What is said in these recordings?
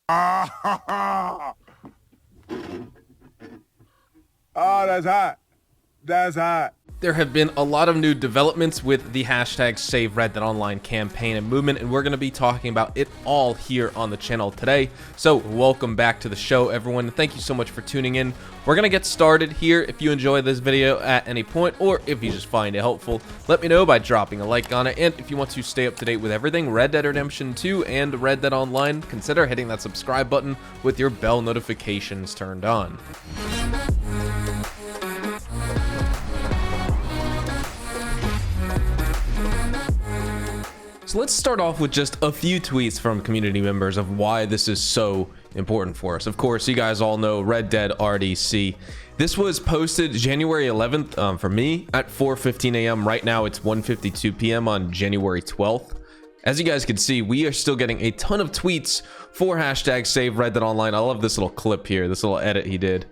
Oh, that's hot. That's hot. There have been a lot of new developments with the hashtag Save Red Dead Online campaign and movement, and we're going to be talking about it all here on the channel today. So welcome back to the show, everyone. Thank you so much for tuning in. We're going to get started here. If you enjoy this video at any point, or if you just find it helpful, let me know by dropping a like on it. And if you want to stay up to date with everything Red Dead Redemption 2 and Red Dead Online, consider hitting that subscribe button with your bell notifications turned on. So let's start off with just a few tweets from community members of why this is so important for us. Of course, you guys all know Red Dead RDC. This was posted January 11th for me at 4:15 a.m. Right now it's 1:52 p.m. on January 12th. As you guys can see, we are still getting a ton of tweets for hashtag Save Red Dead Online. I love this little clip here, this little edit he did.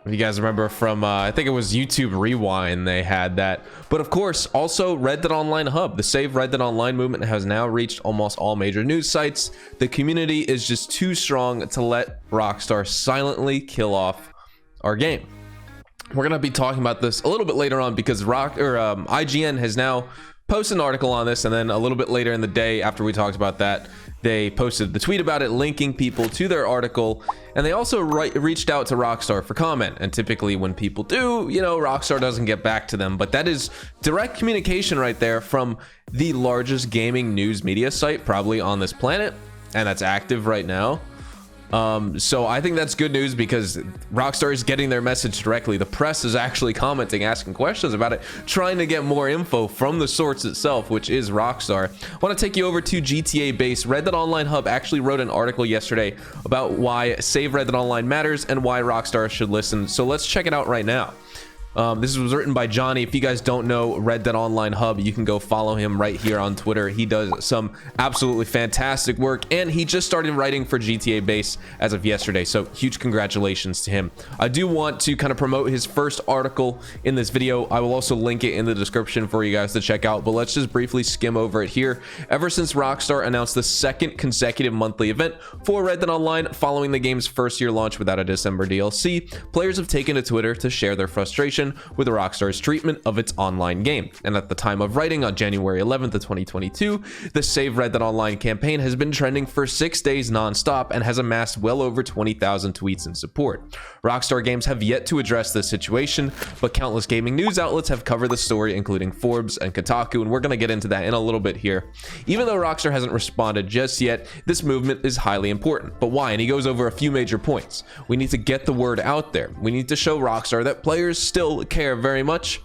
If you guys remember from, I think it was YouTube Rewind, they had that. But of course, also Red Dead Online Hub. The Save Red Dead Online movement has now reached almost all major news sites. The community is just too strong to let Rockstar silently kill off our game. We're going to be talking about this a little bit later on because IGN has now posted an article on this, and then a little bit later in the day after we talked about that, they posted the tweet about it, linking people to their article, and they also reached out to Rockstar for comment. And typically when people do, you know, Rockstar doesn't get back to them, but that is direct communication right there from the largest gaming news media site probably on this planet, and that's active right now. So I think that's good news because Rockstar is getting their message directly. The press is actually commenting, asking questions about it, trying to get more info from the source itself, which is Rockstar. I want to take you over to GTA base. Red Dead Online Hub actually wrote an article yesterday about why Save Red Dead Online matters and why Rockstar should listen. So let's check it out right now. This was written by Johnny. If you guys don't know Red Dead Online Hub, you can go follow him right here on Twitter. He does some absolutely fantastic work, and he just started writing for GTA base as of yesterday, so huge congratulations to him. I do want to kind of promote his first article in this video. I will also link it in the description for you guys to check out, but let's just briefly skim over it here. Ever since Rockstar announced the second consecutive monthly event for Red Dead Online following the game's first year launch without a December DLC, players have taken to Twitter to share their frustration with Rockstar's treatment of its online game. And at the time of writing on January 11th of 2022, the Save Red Dead Online campaign has been trending for 6 days non-stop and has amassed well over 20,000 tweets in support. Rockstar Games have yet to address this situation, but countless gaming news outlets have covered the story, including Forbes and Kotaku, and we're going to get into that in a little bit here. Even though Rockstar hasn't responded just yet, this movement is highly important. But why? And he goes over a few major points. We need to get the word out there. We need to show Rockstar that players still care very much.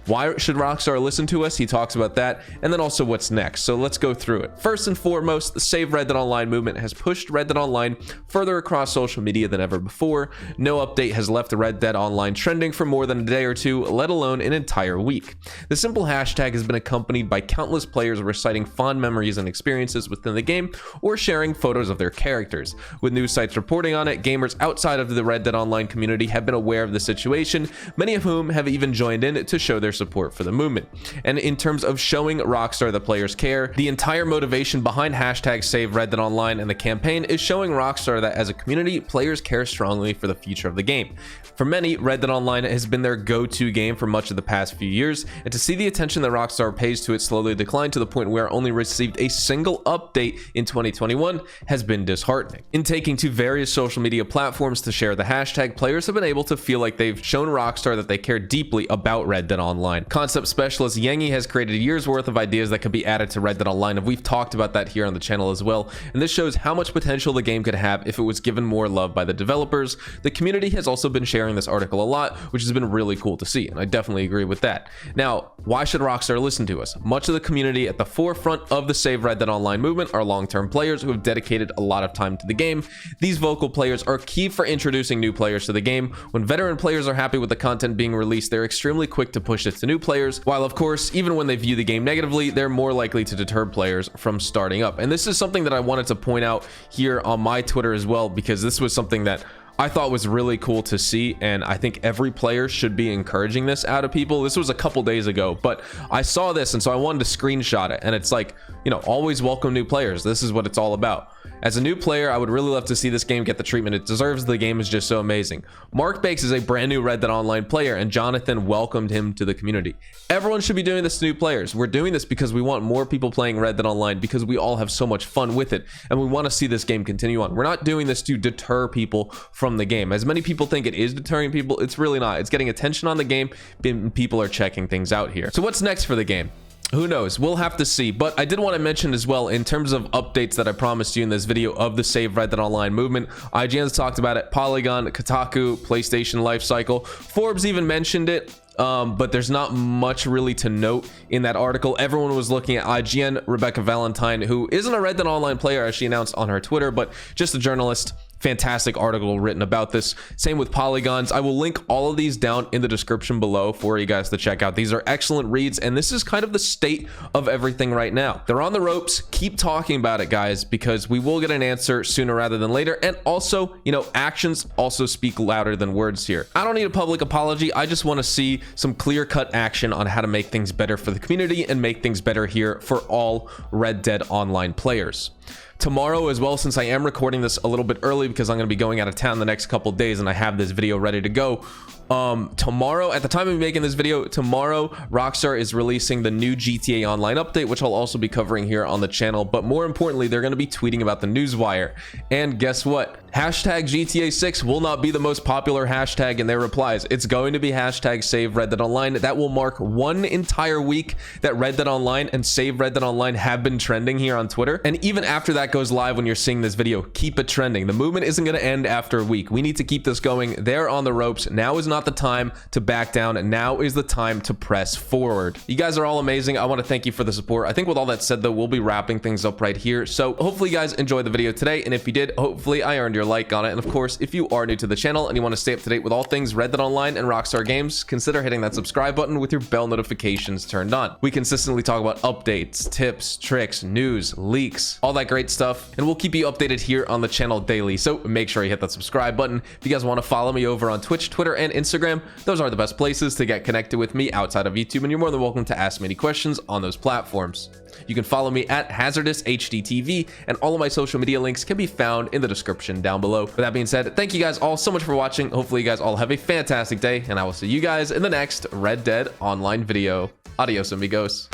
Why should Rockstar listen to us? He talks about that, and then also what's next. So let's go through it. First and foremost, the Save Red Dead Online movement has pushed Red Dead Online further across social media than ever before. No update has left the Red Dead Online trending for more than a day or two, let alone an entire week. The simple hashtag has been accompanied by countless players reciting fond memories and experiences within the game or sharing photos of their characters. With news sites reporting on it, gamers outside of the Red Dead Online community have been aware of the situation, many of whom have even joined in to show their support for the movement. And in terms of showing Rockstar that players care, the entire motivation behind hashtag Save Red Dead Online and the campaign is showing Rockstar that as a community, players care strongly for the future of the game. For many, Red Dead Online has been their go-to game for much of the past few years, and to see the attention that Rockstar pays to it slowly decline to the point where it only received a single update in 2021 has been disheartening. In taking to various social media platforms to share the hashtag, players have been able to feel like they've shown Rockstar that they care deeply about Red Dead Online. Concept specialist Yengi has created a year's worth of ideas that could be added to Red Dead Online, and we've talked about that here on the channel as well, and this shows how much potential the game could have if it was given more love by the developers. The community has also been sharing this article a lot, which has been really cool to see, and I definitely agree with that. Now, why should Rockstar listen to us? Much of the community at the forefront of the Save Red Dead Online movement are long-term players who have dedicated a lot of time to the game. These vocal players are key for introducing new players to the game. When veteran players are happy with the content being released, they're extremely quick to push it to new players, while of course, even when they view the game negatively, they're more likely to deter players from starting up. And this is something that I wanted to point out here on my Twitter as well, because this was something that I thought was really cool to see, and I think every player should be encouraging this out of people. This was a couple days ago, but I saw this, and so I wanted to screenshot it. And it's like, you know, always welcome new players. This is what it's all about. As a new player, I would really love to see this game get the treatment it deserves. The game is just so amazing. Mark Bakes is a brand new Red Dead Online player, and Jonathan welcomed him to the community. Everyone should be doing this to new players. We're doing this because we want more people playing Red Dead Online, because we all have so much fun with it, and we want to see this game continue on. We're not doing this to deter people from the game. As many people think it is deterring people, it's really not. It's getting attention on the game, and people are checking things out here. So what's next for the game? Who knows? We'll have to see. But I did want to mention as well, in terms of updates that I promised you in this video of the Save Red Dead Online movement, IGN's talked about it, Polygon, Kotaku, PlayStation Lifecycle, Forbes even mentioned it. But there's not much really to note in that article. Everyone was looking at IGN. Rebecca Valentine, who isn't a Red Dead Online player, as she announced on her Twitter, but just a journalist. Fantastic article written about this. Same with Polygons. I will link all of these down in the description below for you guys to check out. These are excellent reads, and this is kind of the state of everything right now. They're on the ropes. Keep talking about it, guys, because we will get an answer sooner rather than later. And also, you know, actions also speak louder than words here. I don't need a public apology. I just want to see some clear-cut action on how to make things better for the community and make things better here for all Red Dead Online players. Tomorrow as well, since I am recording this a little bit early because I'm going to be going out of town the next couple days and I have this video ready to go. Tomorrow, at the time of making this video, tomorrow Rockstar is releasing the new GTA Online update, which I'll also be covering here on the channel. But more importantly, they're going to be tweeting about the newswire. And guess what? Hashtag GTA 6 will not be the most popular hashtag in their replies. It's going to be hashtag Save Red Dead Online. That will mark one entire week that Red Dead Online and Save Red Dead Online have been trending here on Twitter. And even after that goes live when you're seeing this video, keep it trending. The movement isn't going to end after a week. We need to keep this going. They're on the ropes. Now is not the time to back down, and now is the time to press forward. You guys are all amazing. I want to thank you for the support. I think with all that said, though, we'll be wrapping things up right here. So hopefully you guys enjoyed the video today, and if you did, hopefully I earned your like on it. And of course, if you are new to the channel and you want to stay up to date with all things Red Dead Online and Rockstar Games, consider hitting that subscribe button with your bell notifications turned on. We consistently talk about updates, tips, tricks, news, leaks, all that great stuff, and we'll keep you updated here on the channel daily. So make sure you hit that subscribe button. If you guys want to follow me over on Twitch, Twitter, and Instagram, those are the best places to get connected with me outside of YouTube, and you're more than welcome to ask me any questions on those platforms. You can follow me at HazardousHDTV, and all of my social media links can be found in the description down below. With that being said, thank you guys all so much for watching. Hopefully you guys all have a fantastic day, and I will see you guys in the next Red Dead Online video. Adios, amigos.